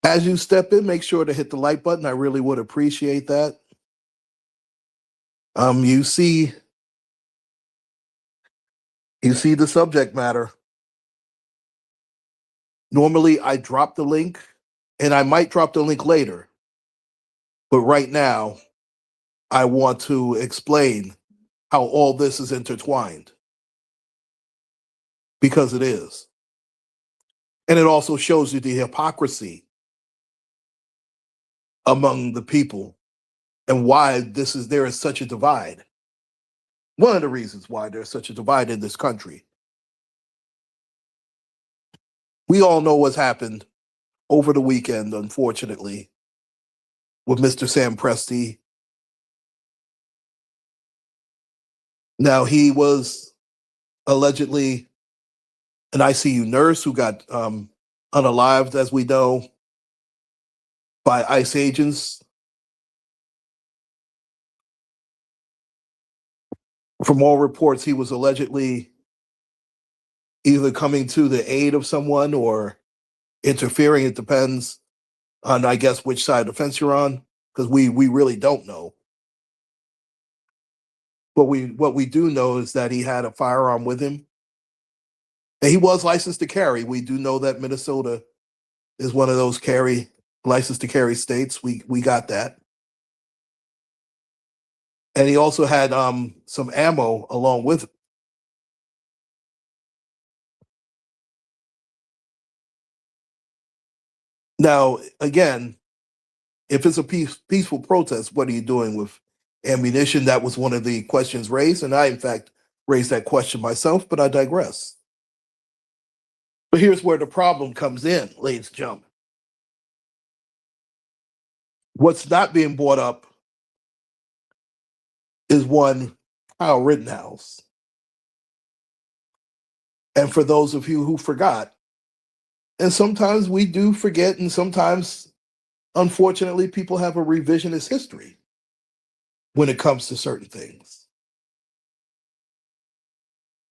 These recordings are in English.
As you step in, make sure to hit the like button. I really would appreciate that. You see the subject matter. Normally, I drop the link, and I might drop the link later. But right now, I want to explain how all this is intertwined, because it is. And it also shows you the hypocrisy among the people and why there is such a divide. One of the reasons why there's such a divide in this country. We all know what's happened over the weekend, unfortunately, with Mr. Sam Presti. Now, he was allegedly an ICU nurse who got unalived, as we know, by ICE agents. From all reports, he was allegedly either coming to the aid of someone or interfering. It depends on, I guess, which side of the fence you're on, because we really don't know. But what we do know is that he had a firearm with him, and he was licensed to carry. We do know that Minnesota is one of those licensed to carry states. We got that. And he also had some ammo along with it. Now, again, if it's a peaceful protest, what are you doing with ammunition? That was one of the questions raised, and I, in fact, raised that question myself, but I digress. But here's where the problem comes in, ladies and gentlemen. What's not being brought up is one Kyle Rittenhouse. And for those of you who forgot, and sometimes we do forget, and sometimes, unfortunately, people have a revisionist history when it comes to certain things.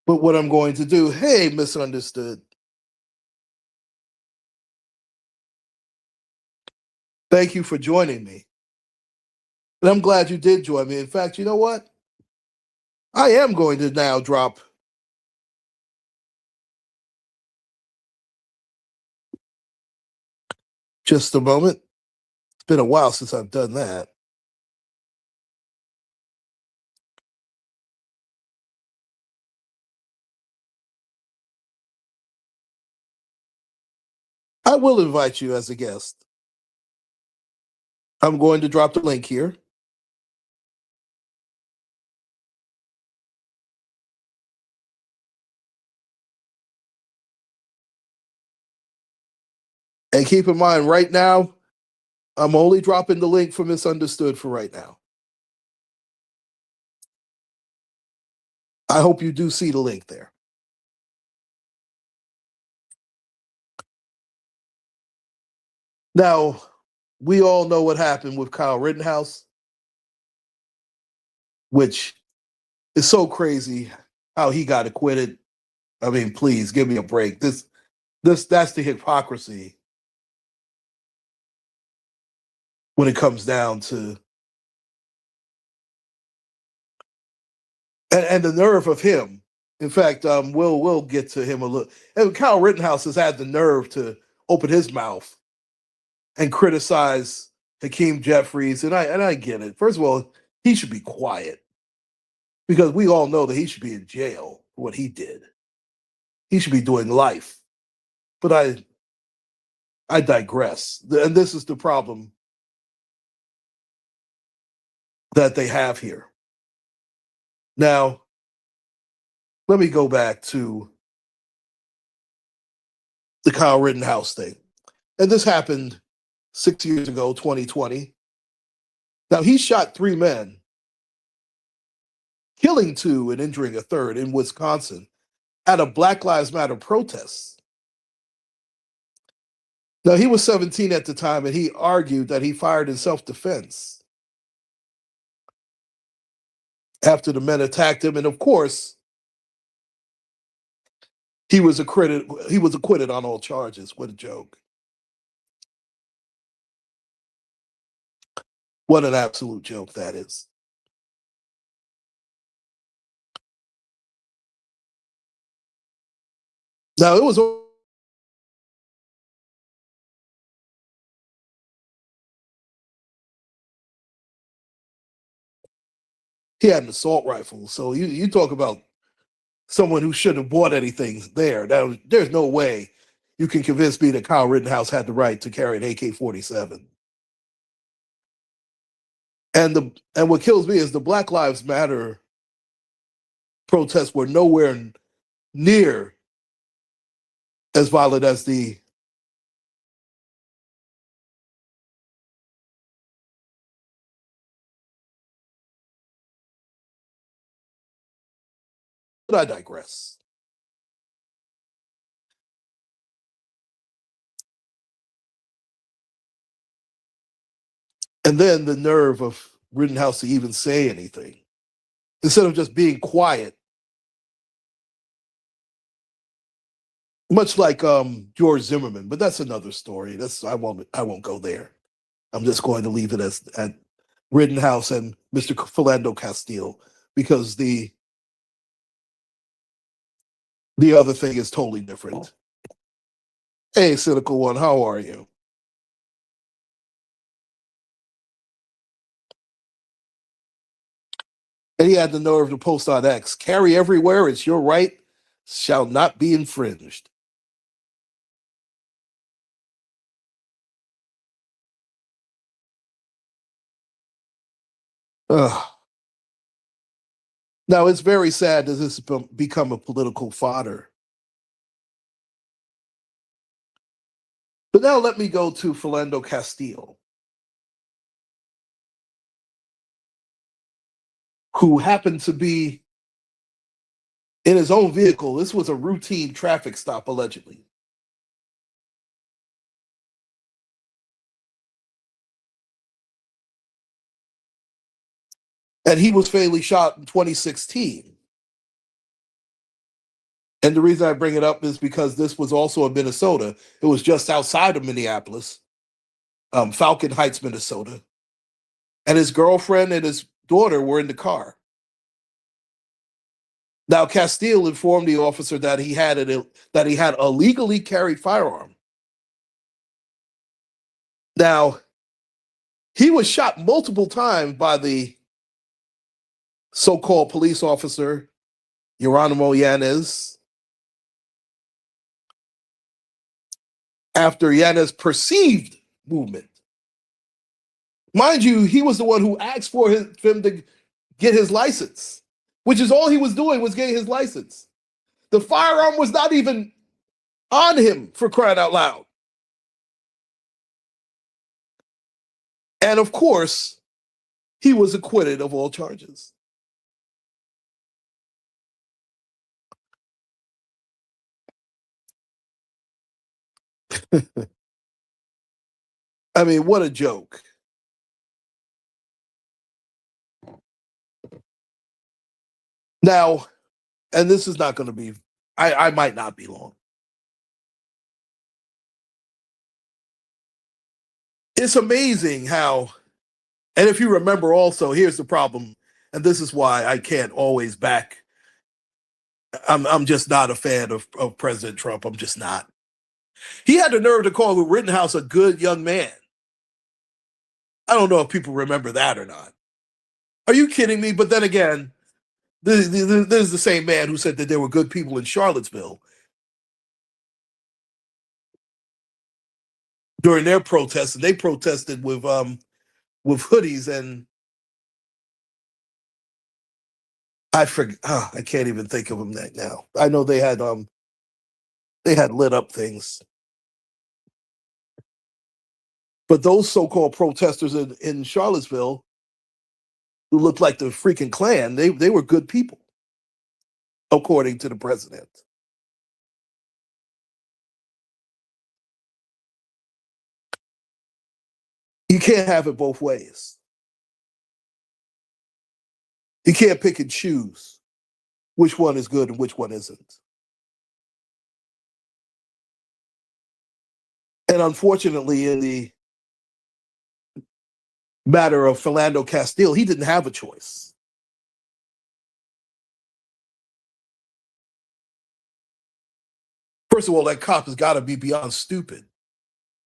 But what I'm going to do, hey, misunderstood. Thank you for joining me. And I'm glad you did join me. In fact, you know what? I am going to now drop just a moment. It's been a while since I've done that. I will invite you as a guest. I'm going to drop the link here. And keep in mind, right now, I'm only dropping the link for Misunderstood for right now. I hope you do see the link there. Now, we all know what happened with Kyle Rittenhouse, which is so crazy how he got acquitted. I mean, please give me a break. That's the hypocrisy when it comes down to, and the nerve of him. In fact, we'll get to him a little. And Kyle Rittenhouse has had the nerve to open his mouth and criticize Hakeem Jeffries, and I get it. First of all, he should be quiet because we all know that he should be in jail for what he did. He should be doing life. But I digress, and this is the problem that they have here. Now, let me go back to the Kyle Rittenhouse thing, and this happened 6 years ago, 2020. Now, he shot 3 men, killing 2 and injuring a third in Wisconsin at a Black Lives Matter protest. Now, he was 17 at the time, and he argued that he fired in self-defense after the men attacked him. And of course, he was acquitted on all charges. What a joke. What an absolute joke that is. Now it was he had an assault rifle, so you talk about someone who shouldn't have bought anything there. There's no way you can convince me that Kyle Rittenhouse had the right to carry an AK-47. And what kills me is the Black Lives Matter protests were nowhere near as violent as the but I digress. And then the nerve of Rittenhouse to even say anything. Instead of just being quiet, much like George Zimmerman, but that's another story. That's I won't go there. I'm just going to leave it as at Rittenhouse and Mr. Philando Castile because the other thing is totally different. Hey, cynical one, how are you? And he had the nerve to post on X, carry everywhere, it's your right, shall not be infringed. Ugh. Now, it's very sad that this has become a political fodder. But now let me go to Philando Castile, who happened to be in his own vehicle. This was a routine traffic stop, allegedly. And he was fatally shot in 2016. And the reason I bring it up is because this was also in Minnesota. It was just outside of Minneapolis, Falcon Heights, Minnesota. And his girlfriend and his daughter were in the car. Now, Castile informed the officer that he had a legally carried firearm. Now, he was shot multiple times by the so-called police officer Geronimo Yanez after Yanez perceived movement. Mind you, he was the one who asked for him to get his license, which is all he was doing was getting his license. The firearm was not even on him, for crying out loud. And of course, he was acquitted of all charges. I mean, what a joke. Now, and this is not going to be, I might not be long. It's amazing how, and if you remember also, here's the problem, and this is why I can't always back. I'm just not a fan of President Trump. I'm just not. He had the nerve to call Rittenhouse a good young man. I don't know if people remember that or not. Are you kidding me? But then again, this is the same man who said that there were good people in Charlottesville during their protests, and they protested with hoodies and I forget. Oh, I can't even think of them that now. I know they had lit up things, but those so-called protesters in Charlottesville who looked like the freaking Klan, they were good people, according to the president. You can't have it both ways. You can't pick and choose which one is good and which one isn't. And unfortunately, matter of Philando Castile, he didn't have a choice. First of all, that cop has got to be beyond stupid.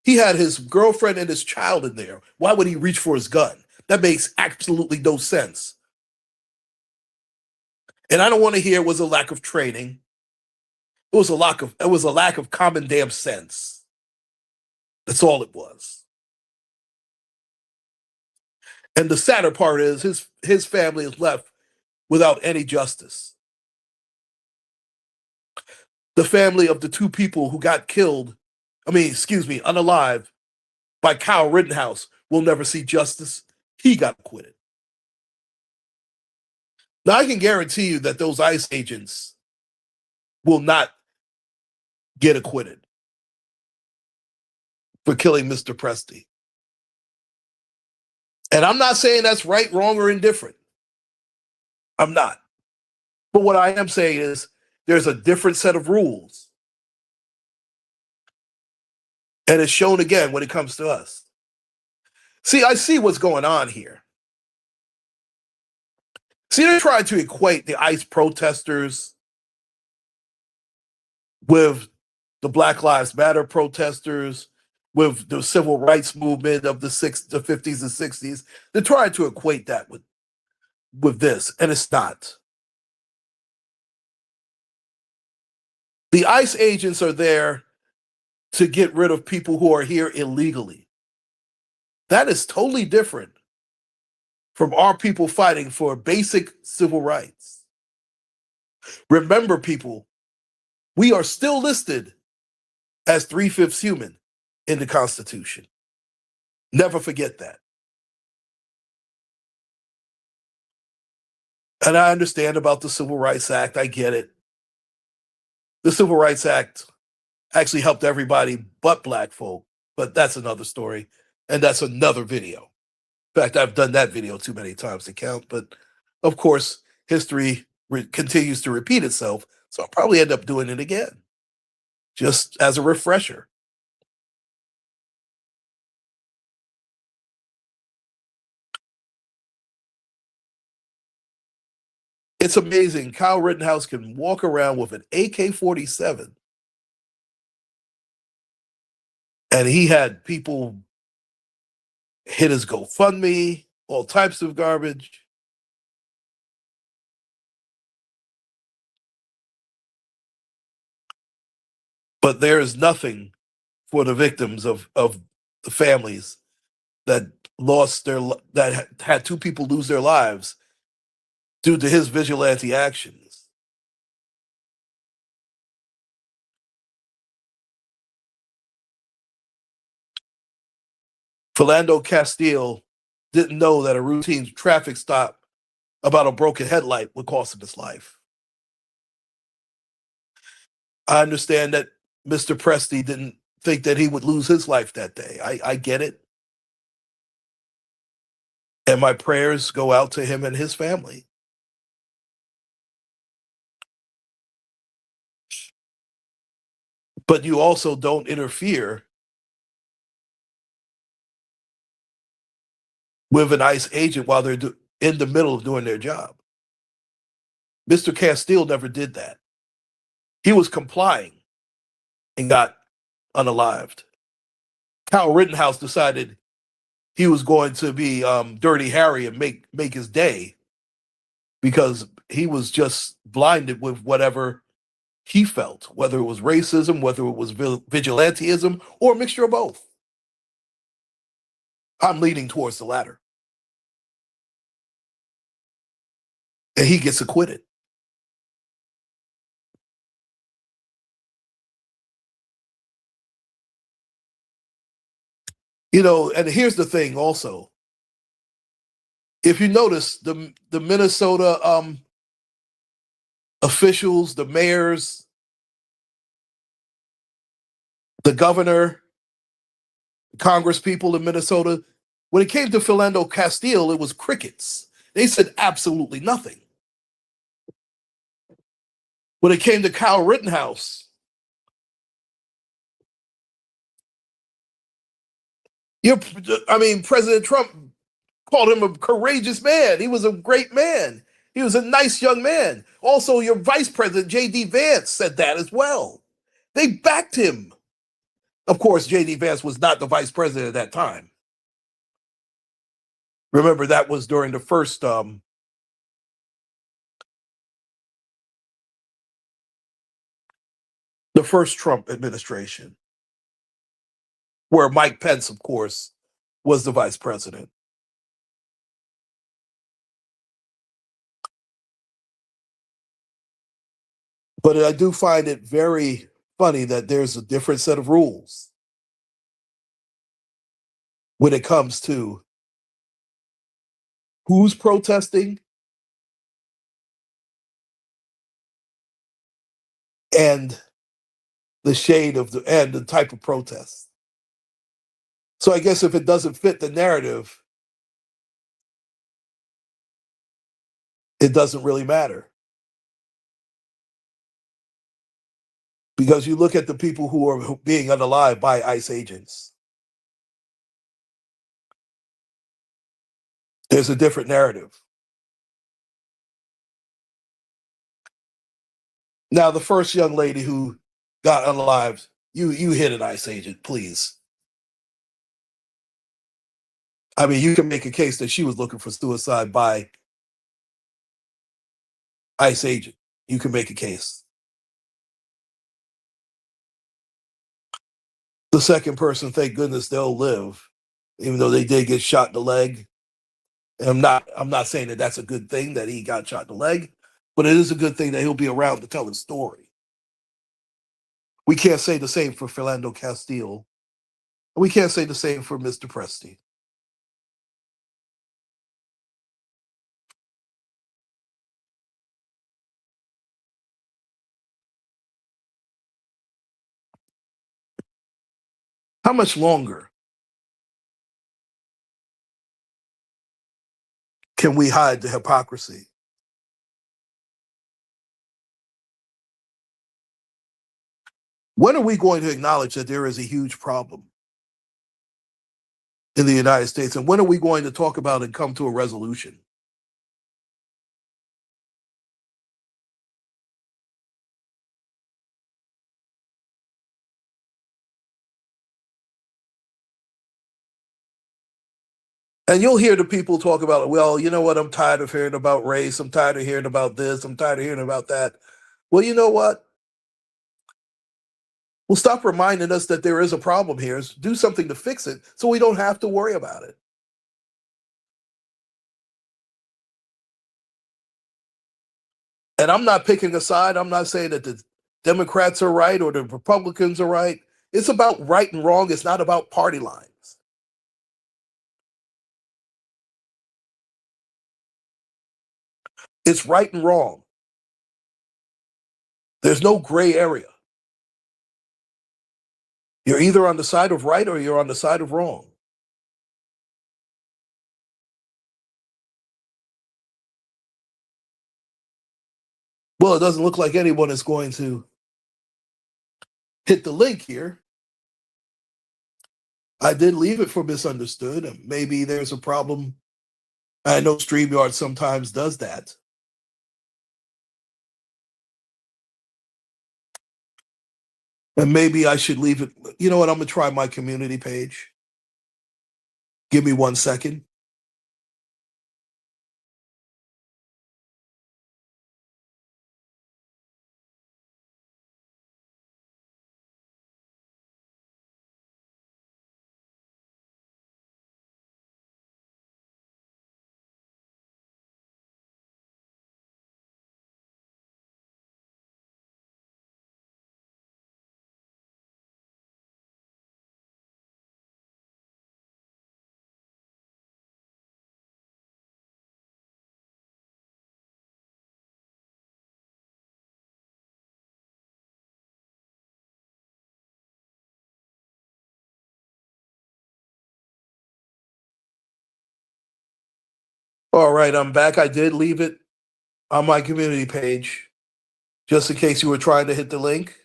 He had his girlfriend and his child in there. Why would he reach for his gun? That makes absolutely no sense. And I don't want to hear it was a lack of training. It was a lack of common damn sense. That's all it was. And the sadder part is his family is left without any justice. The family of the two people who got killed, unalive, by Kyle Rittenhouse will never see justice. He got acquitted. Now, I can guarantee you that those ICE agents will not get acquitted for killing Mr. Presti. And I'm not saying that's right, wrong, or indifferent. I'm not. But what I am saying is there's a different set of rules. And it's shown again when it comes to us. See, I see what's going on here. See, they're trying to equate the ICE protesters with the Black Lives Matter protesters, with the civil rights movement of the 50s and 60s. They're trying to equate that with this, and it's not. The ICE agents are there to get rid of people who are here illegally. That is totally different from our people fighting for basic civil rights. Remember, people, we are still listed as 3/5 human in the Constitution. Never forget that. And I understand about the Civil Rights Act. I get it. The Civil Rights Act actually helped everybody but Black folk, but that's another story, and that's another video. In fact, I've done that video too many times to count, but of course, history continues to repeat itself, so I'll probably end up doing it again, just as a refresher. It's amazing. Kyle Rittenhouse can walk around with an AK-47, and he had people hit his GoFundMe, all types of garbage. But there is nothing for the victims of the families that had two people lose their lives due to his vigilante actions. Philando Castile didn't know that a routine traffic stop about a broken headlight would cost him his life. I understand that Mr. Presti didn't think that he would lose his life that day. I get it. And my prayers go out to him and his family. But you also don't interfere with an ICE agent while they're in the middle of doing their job. Mr. Castile never did that. He was complying and got unalived. Kyle Rittenhouse decided he was going to be Dirty Harry and make his day because he was just blinded with whatever he felt, whether it was racism, whether it was vigilantism, or a mixture of both. I'm leaning towards the latter. And he gets acquitted. You know, and here's the thing also. If you notice, the Minnesota officials, the mayors, the governor, Congress people in Minnesota, when it came to Philando Castile, it was crickets. They said absolutely nothing. When it came to Kyle Rittenhouse, President Trump called him a courageous man. He was a great man. He was a nice young man. Also, your vice president, J.D. Vance, said that as well. They backed him. Of course, J.D. Vance was not the vice president at that time. Remember, that was during the first Trump administration, where Mike Pence, of course, was the vice president. But I do find it very funny that there's a different set of rules when it comes to who's protesting and the shade of the type of protest. So I guess if it doesn't fit the narrative, it doesn't really matter. Because you look at the people who are being unalived by ICE agents, there's a different narrative. Now, the first young lady who got unalived, you hit an ICE agent, please. I mean, you can make a case that she was looking for suicide by ICE agent. You can make a case. The second person, thank goodness they'll live, even though they did get shot in the leg. And I'm not saying that that's a good thing that he got shot in the leg, but it is a good thing that he'll be around to tell his story. We can't say the same for Philando Castile. We can't say the same for Mr. Presti. How much longer can we hide the hypocrisy? When are we going to acknowledge that there is a huge problem in the United States? And when are we going to talk about and come to a resolution? And you'll hear the people talk about, well, you know what? I'm tired of hearing about race. I'm tired of hearing about this. I'm tired of hearing about that. Well, you know what? Well, stop reminding us that there is a problem here. Do something to fix it so we don't have to worry about it. And I'm not picking a side. I'm not saying that the Democrats are right or the Republicans are right. It's about right and wrong. It's not about party lines. It's right and wrong. There's no gray area. You're either on the side of right or you're on the side of wrong. Well, it doesn't look like anyone is going to hit the link here. I did leave it for misunderstood. And maybe there's a problem. I know StreamYard sometimes does that. And maybe I should leave it. You know what? I'm going to try my community page. Give me 1 second. All right, I'm back. I did leave it on my community page just in case you were trying to hit the link.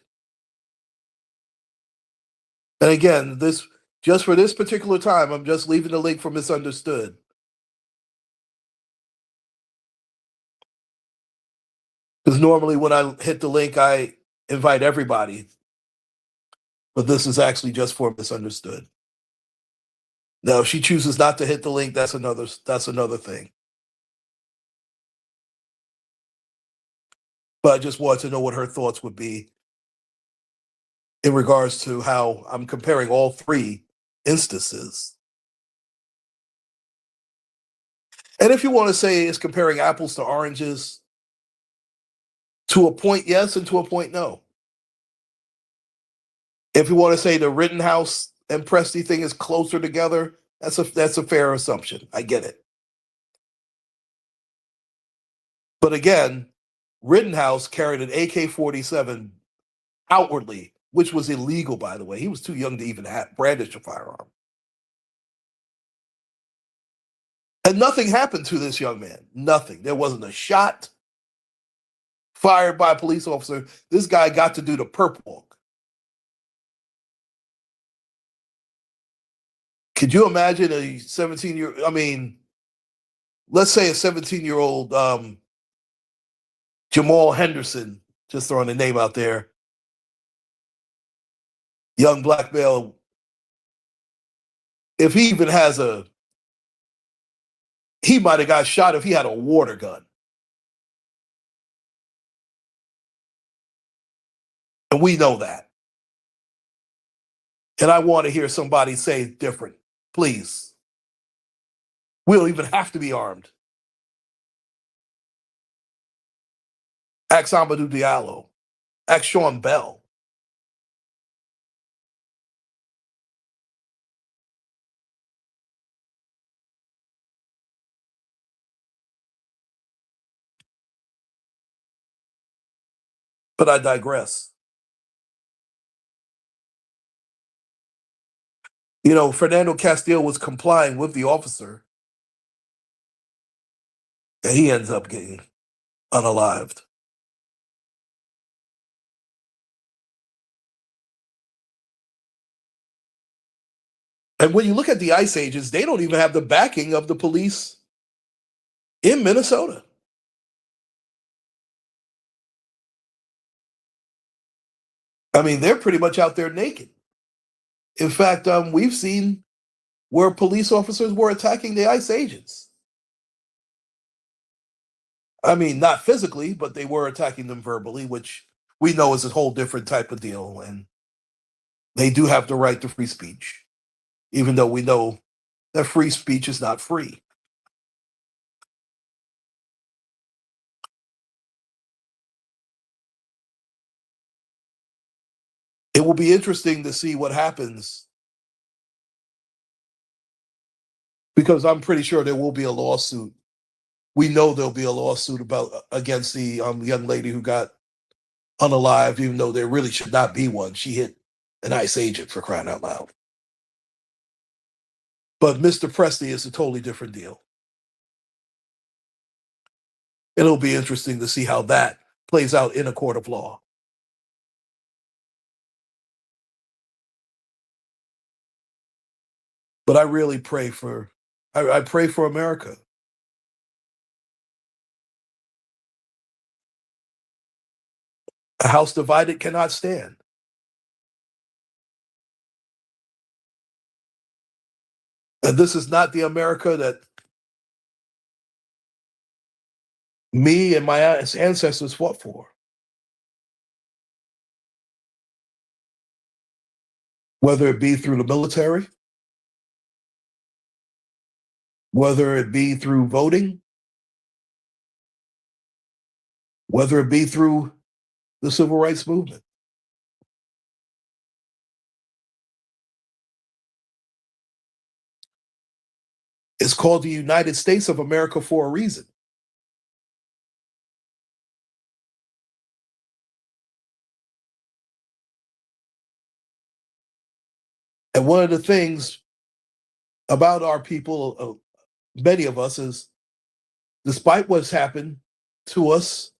And again, this just for this particular time, I'm just leaving the link for misunderstood. Because normally when I hit the link, I invite everybody, but this is actually just for misunderstood. Now, if she chooses not to hit the link, that's another thing. But I just wanted to know what her thoughts would be in regards to how I'm comparing all three instances. And if you want to say it's comparing apples to oranges, to a point, yes, and to a point, no. If you want to say the Rittenhouse and Presti thing is closer together, that's a fair assumption. I get it. But again, Rittenhouse carried an AK-47 outwardly, which was illegal, by the way. He was too young to even brandish a firearm. And nothing happened to this young man. Nothing. There wasn't a shot fired by a police officer. This guy got to do the perp walk. Could you imagine a 17-year? I mean, let's say a 17-year-old Jamal Henderson, just throwing a name out there, young black male. If he even has he might have got shot if he had a water gun. And we know that. And I want to hear somebody say different, please. We don't even have to be armed. Ask Amadou Diallo. Ask Sean Bell. But I digress. You know, Fernando Castile was complying with the officer, and he ends up getting unalived. And when you look at the ICE agents, they don't even have the backing of the police in Minnesota. I mean, they're pretty much out there naked. In fact, we've seen where police officers were attacking the ICE agents. I mean, not physically, but they were attacking them verbally, which we know is a whole different type of deal. And they do have the right to free speech, even though we know that free speech is not free. It will be interesting to see what happens, because I'm pretty sure there will be a lawsuit. We know there'll be a lawsuit against the young lady who got unalived, even though there really should not be one. She hit an ICE agent, for crying out loud. But Mr. Presti is a totally different deal. It'll be interesting to see how that plays out in a court of law. But I really pray I pray for America. A house divided cannot stand. And this is not the America that me and my ancestors fought for. Whether it be through the military, whether it be through voting, whether it be through the civil rights movement. It's called the United States of America for a reason. And one of the things about our people, many of us, is despite what's happened to us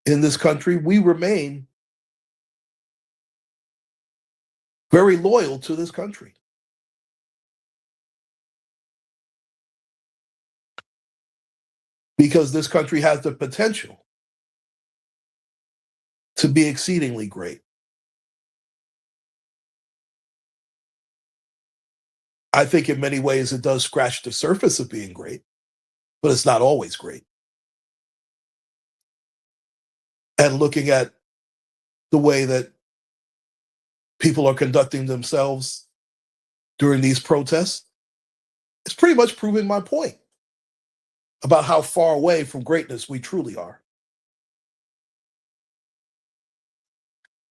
in this country, we remain very loyal to this country. because this country has the potential to be exceedingly great. I think in many ways it does scratch the surface of being great, but it's not always great. And looking at the way that people are conducting themselves during these protests, it's pretty much proving my point about how far away from greatness we truly are.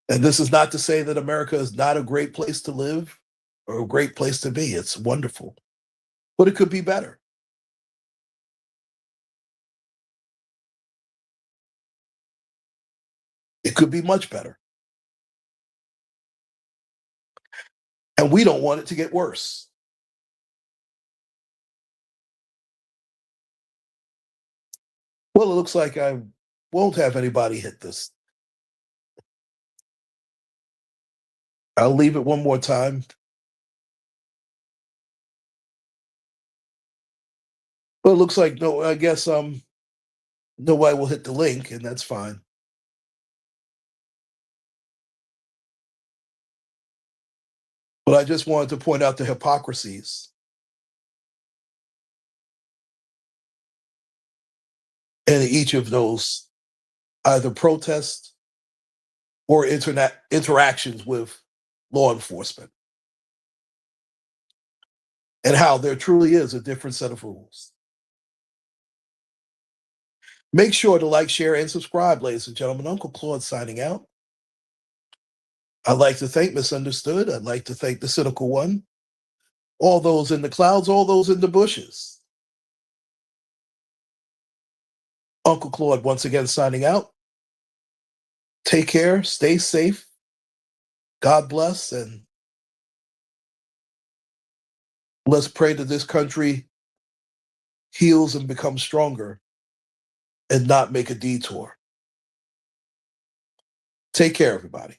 And this is not to say that America is not a great place to live or a great place to be. It's wonderful, but it could be better. It could be much better. And we don't want it to get worse. Well, it looks like I won't have anybody hit this. I'll leave it one more time. Well, it looks like no, I guess nobody will hit the link, and that's fine. But I just wanted to point out the hypocrisies in each of those either protests or internet interactions with law enforcement, and how there truly is a different set of rules. Make sure to like, share, and subscribe, ladies and gentlemen. Uncle Claude signing out. I'd like to thank Misunderstood. I'd like to thank the Cynical One, all those in the clouds, all those in the bushes. Uncle Claude once again signing out. Take care, stay safe. God bless, and let's pray that this country heals and becomes stronger and not make a detour. Take care, everybody.